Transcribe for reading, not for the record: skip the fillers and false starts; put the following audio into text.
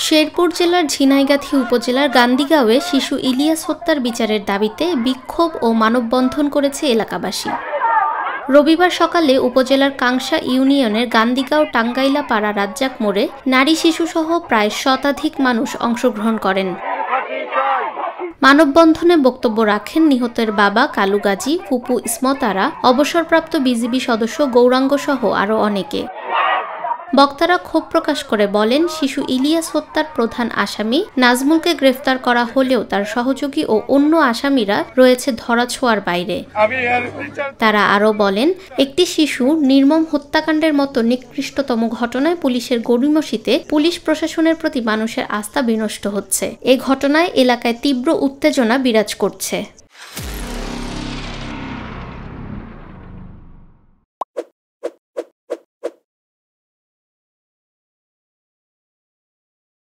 শেরপুর জেলার ঝিনাইগাতি উপজেলার গান্দীগাঁওয়ে শিশু ইলিয়াস হত্যার বিচারের দাবিতে বিক্ষোভ ও মানববন্ধন করেছে এলাকাবাসী। রবিবার সকালে উপজেলার কাংশা ইউনিয়নের গান্দীগাঁও টাঙ্গাইলা পাড়া রাজ্জাক মোড়ে নারী শিশুসহ প্রায় শতাধিক মানুষ অংশগ্রহণ করেন। মানববন্ধনে বক্তব্য রাখেন নিহতের বাবা কালু গাজী, ফুপু ইসমত আরা, অবসরপ্রাপ্ত বিজিবি সদস্য গৌরাঙ্গ সহ আরও অনেকে। বক্তারা ক্ষোভ প্রকাশ করে বলেন, শিশু ইলিয়াস হত্যার প্রধান আসামি নাজমুলকে গ্রেফতার করা হলেও তার সহযোগী ও অন্য আসামিরা রয়েছে ধরাছোঁয়ার বাইরে। তারা আরও বলেন, একটি শিশু নির্মম হত্যাকাণ্ডের মতো নিকৃষ্টতম ঘটনায় পুলিশের গড়িমসিতে পুলিশ প্রশাসনের প্রতি মানুষের আস্থা বিনষ্ট হচ্ছে। এ ঘটনায় এলাকায় তীব্র উত্তেজনা বিরাজ করছে।